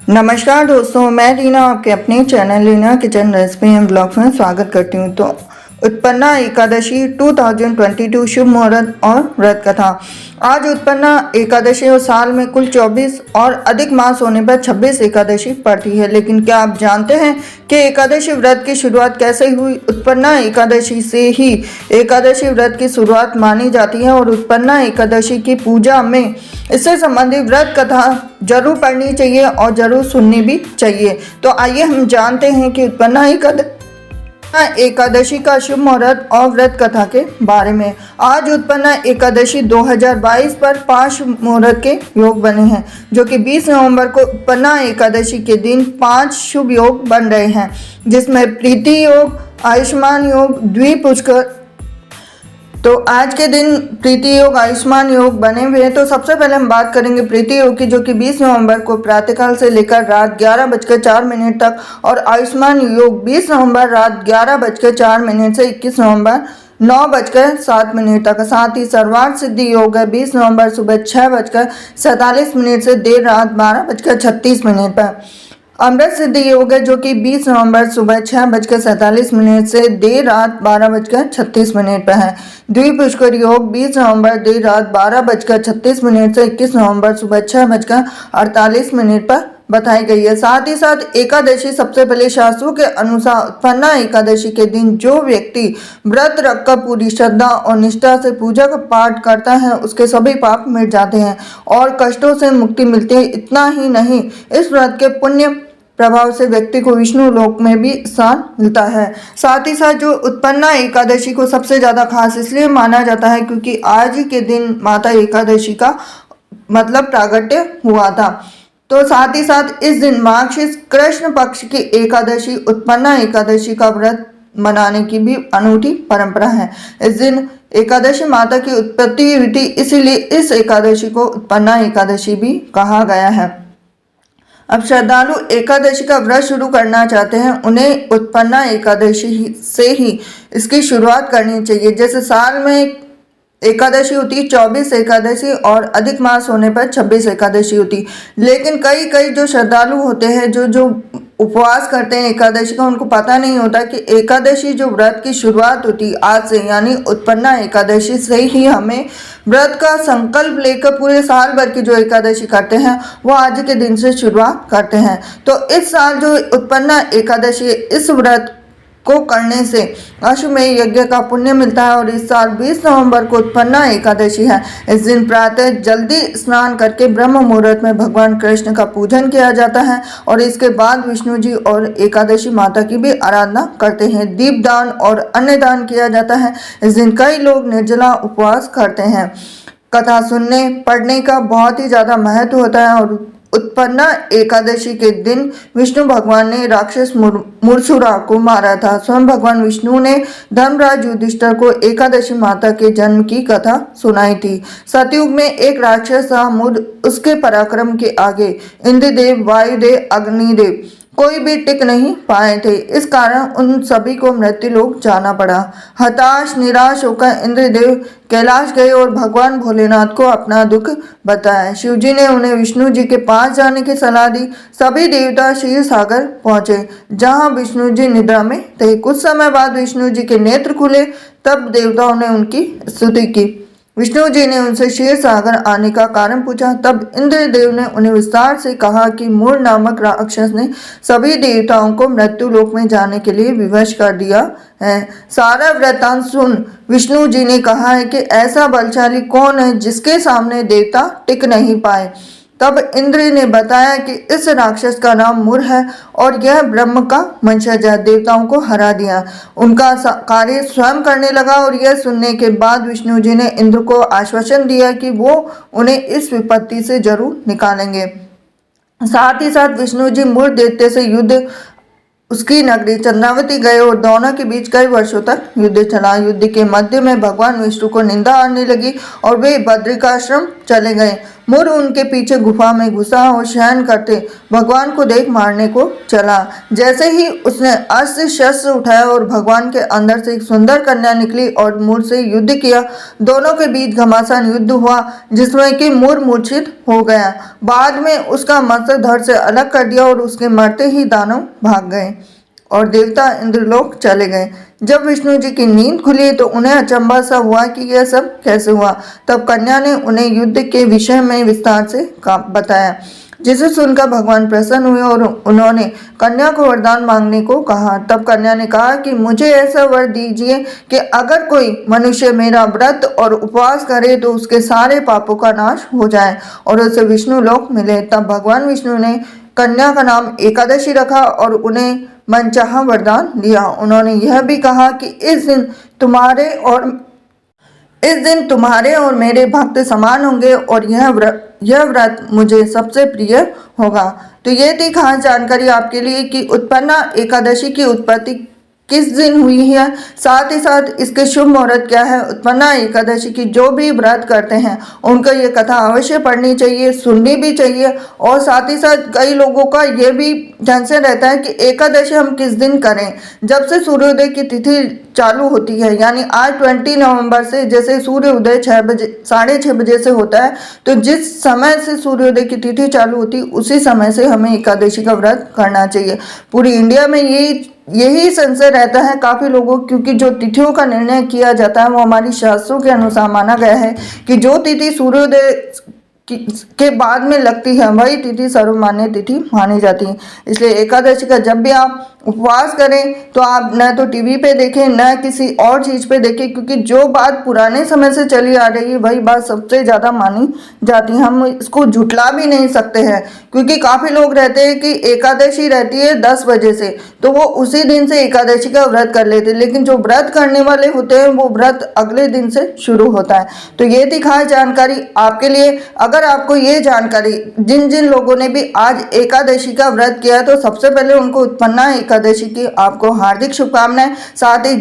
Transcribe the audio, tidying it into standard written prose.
नमस्कार दोस्तों, मैं रीना आपके अपने channel Reena kitchen recipe and blogs में स्वागत करती हूँ। तो उत्पन्ना एकादशी 2022 शुभ मुहूर्त और व्रत कथा। आज उत्पन्ना एकादशी और साल में कुल 24 और अधिक मास होने पर 26 एकादशी पड़ती है। लेकिन क्या आप जानते हैं कि एकादशी व्रत की शुरुआत कैसे हुई? उत्पन्ना एकादशी से ही एकादशी व्रत की शुरुआत मानी जाती है और उत्पन्ना एकादशी की पूजा में इससे संबंधित व्रत कथा जरूर पढ़नी चाहिए और जरूर सुननी भी चाहिए। तो आइए हम जानते हैं कि उत्पन्ना एकादशी का शुभ मुहूर्त और व्रत कथा के बारे में। आज उत्पन्ना एकादशी 2022 पर 5 मुहूर्त के योग बने हैं, जो कि 20 नवंबर को उत्पन्ना एकादशी के दिन 5 शुभ योग बन रहे हैं, जिसमें प्रीति योग, आयुष्मान योग, द्विपुष्कर। तो आज के दिन प्रीति योग, आयुष्मान योग बने हुए हैं। तो सबसे पहले हम बात करेंगे प्रीति योग की, जो कि 20 नवंबर को प्रातःकाल से लेकर रात 11:04 तक, और आयुष्मान योग 20 नवंबर रात 11:04 से 21 नवंबर 9:07 तक। साथ ही सर्वार्थ सिद्धि योग है 20 नवंबर सुबह 6:47 से देर रात 12:36 पर। अमृत सिद्धि योग है जो कि 20 नवंबर सुबह 6:47 से देर रात 12:36 पर है। द्विपुष्कर योग 20 नवंबर देर रात 12:36 से 21 नवंबर सुबह 6:48 पर बताई गई है। साथ ही साथ एकादशी, सबसे पहले शास्त्रों के अनुसार उत्पन्ना एकादशी के दिन जो व्यक्ति व्रत रखकर पूरी श्रद्धा और निष्ठा से पूजा का पाठ करता है, उसके सभी पाप मिट जाते हैं और कष्टों से मुक्ति मिलती है। इतना ही नहीं, इस व्रत के पुण्य प्रभाव से व्यक्ति को विष्णु लोक में भी स्थान मिलता है। साथ ही साथ जो उत्पन्ना एकादशी को सबसे ज़्यादा खास इसलिए माना जाता है क्योंकि आज ही के दिन माता एकादशी का मतलब प्रागट्य हुआ था। तो साथ ही साथ इस दिन मार्गशीर्ष कृष्ण पक्ष की एकादशी उत्पन्ना एकादशी का व्रत मनाने की भी अनूठी परंपरा है। इस दिन एकादशी माता की उत्पत्ति हुई थी, इसीलिए इस एकादशी को उत्पन्ना एकादशी भी कहा गया है। अब श्रद्धालु एकादशी का व्रत शुरू करना चाहते हैं, उन्हें उत्पन्ना एकादशी से ही इसकी शुरुआत करनी चाहिए। जैसे साल में एकादशी होती 24 एकादशी और अधिक मास होने पर 26 एकादशी होती। लेकिन कई जो श्रद्धालु होते हैं जो उपवास करते हैं एकादशी का, उनको पता नहीं होता कि एकादशी जो व्रत की शुरुआत होती आज से, यानी उत्पन्ना एकादशी से ही हमें व्रत का संकल्प लेकर पूरे साल भर की जो एकादशी करते हैं वो आज के दिन से शुरुआत करते हैं। तो इस साल जो उत्पन्ना एकादशी, इस व्रत को करने से अश्वमेध यज्ञ का पुण्य मिलता है और इस साल 20 नवंबर को उत्पन्ना एकादशी है। इस दिन प्रातः जल्दी स्नान करके ब्रह्म मुहूर्त में भगवान कृष्ण का पूजन किया जाता है और इसके बाद विष्णु जी और एकादशी माता की भी आराधना करते हैं। दीपदान और अन्य दान किया जाता है। इस दिन कई लोग निर्जला उपवास करते हैं। कथा सुनने पढ़ने का बहुत ही ज़्यादा महत्व होता है और उत्पन्ना एकादशी के दिन विष्णु भगवान ने राक्षस मूर्छुरा को मारा था। स्वयं भगवान विष्णु ने धर्मराज युधिष्ठिर को एकादशी माता के जन्म की कथा सुनाई थी। सतयुग में एक राक्षस था मूर्ध, उसके पराक्रम के आगे इंद्रदेव, वायुदेव, अग्निदेव कोई भी टिक नहीं पाए थे। इस कारण उन सभी को मृत्यु लोक जाना पड़ा। हताश निराश होकर इंद्रदेव कैलाश गए और भगवान भोलेनाथ को अपना दुख बताया। शिवजी ने उन्हें विष्णु जी के पास जाने की सलाह दी। सभी देवता क्षीर सागर पहुंचे, जहां विष्णु जी निद्रा में थे। कुछ समय बाद विष्णु जी के नेत्र खुले, तब देवताओं ने उनकी स्तुति की। विष्णु जी ने उनसे क्षीर सागर आने का कारण पूछा। तब इंद्रदेव ने उन्हें विस्तार से कहा कि मूर नामक राक्षस ने सभी देवताओं को मृत्यु लोक में जाने के लिए विवश कर दिया है। सारा वृत्तांत सुन विष्णु जी ने कहा है कि ऐसा बलशाली कौन है जिसके सामने देवता टिक नहीं पाए। तब इंद्र ने बताया कि इस राक्षस का नाम मुर है और यह ब्रह्म का वंशज है। देवताओं को हरा दिया, उनका कार्य स्वयं करने लगा। और यह सुनने के बाद विष्णु जी ने इंद्र को आश्वासन दिया कि वो उन्हें इस विपत्ति से जरूर निकालेंगे। साथ ही साथ विष्णु जी मुर दैत्य से युद्ध उसकी नगरी चंद्रावती गए और दोनों के बीच कई वर्षों तक युद्ध चला। युद्ध के मध्य में भगवान विष्णु को निंदा आने लगी और वे बद्रिकाश्रम चले गए। मुर उनके पीछे गुफा में घुसा और शयन करते भगवान को देख मारने को चला। जैसे ही उसने अस्त्र शस्त्र उठाया और भगवान के अंदर से एक सुंदर कन्या निकली और मुर से युद्ध किया। दोनों के बीच घमासान युद्ध हुआ जिसमें कि मुर मूर्छित हो गया। बाद में उसका मस्तक धड़ से अलग कर दिया और उसके मरते ही दानव भाग गए और देवता इंद्रलोक चले गए। जब विष्णु जी की नींद खुली तो उन्हें अचंभा सा हुआ कि यह सब कैसे हुआ। तब कन्या ने उन्हें युद्ध के विषय में विस्तार से बताया, जिसे सुनकर भगवान प्रसन्न हुए और उन्होंने कन्या को वरदान मांगने को कहा। तब कन्या ने कहा कि मुझे ऐसा वर दीजिए कि अगर कोई मनुष्य मेरा व्रत और उपवास करे तो उसके सारे पापों का नाश हो जाए और उसे विष्णु लोक मिले। तब भगवान विष्णु ने कन्या का नाम एकादशी रखा और उन्हें मनचाहा वरदान दिया। उन्होंने यह भी कहा कि इस दिन तुम्हारे और मेरे भक्त समान होंगे और यह व्रत मुझे सबसे प्रिय होगा। तो ये थी खास जानकारी आपके लिए कि उत्पन्ना एकादशी की उत्पत्ति किस दिन हुई है, साथ ही साथ इसके शुभ मुहूर्त क्या है। उत्पन्ना एकादशी की जो भी व्रत करते हैं उनको ये कथा अवश्य पढ़नी चाहिए, सुननी भी चाहिए। और साथ ही साथ कई लोगों का ये भी टेंशन रहता है कि एकादशी हम किस दिन करें। जब से सूर्योदय की तिथि चालू होती है, यानी आज 20 नवंबर से जैसे सूर्योदय 6:30 बजे से होता है, तो जिस समय से सूर्योदय की तिथि चालू होती है उसी समय से हमें एकादशी का व्रत करना चाहिए। पूरी इंडिया में यही संशय रहता है काफ़ी लोगों, क्योंकि जो तिथियों का निर्णय किया जाता है वो हमारी शास्त्रों के अनुसार माना गया है कि जो तिथि सूर्योदय के बाद में लगती है वही तिथि सर्वमान्य तिथि मानी जाती है। इसलिए एकादशी का जब भी आप उपवास करें तो आप न तो टीवी पे देखें न किसी और चीज़ पे देखें, क्योंकि जो बात पुराने समय से चली आ रही है वही बात सबसे ज़्यादा मानी जाती है। हम इसको झुटला भी नहीं सकते हैं, क्योंकि काफ़ी लोग रहते हैं कि एकादशी रहती है 10 बजे से, तो वो उसी दिन से एकादशी का व्रत कर लेते हैं, लेकिन जो व्रत करने वाले होते हैं वो व्रत अगले दिन से शुरू होता है। तो ये थी खास जानकारी आपके लिए। अगर आपको ये जानकारी जिन जिन लोगों ने भी आज एकादशी का व्रत किया है तो सबसे पहले उनको उत्पन्ना एकादशी की आपको हार्दिक शुभकामनाएं। साथ ही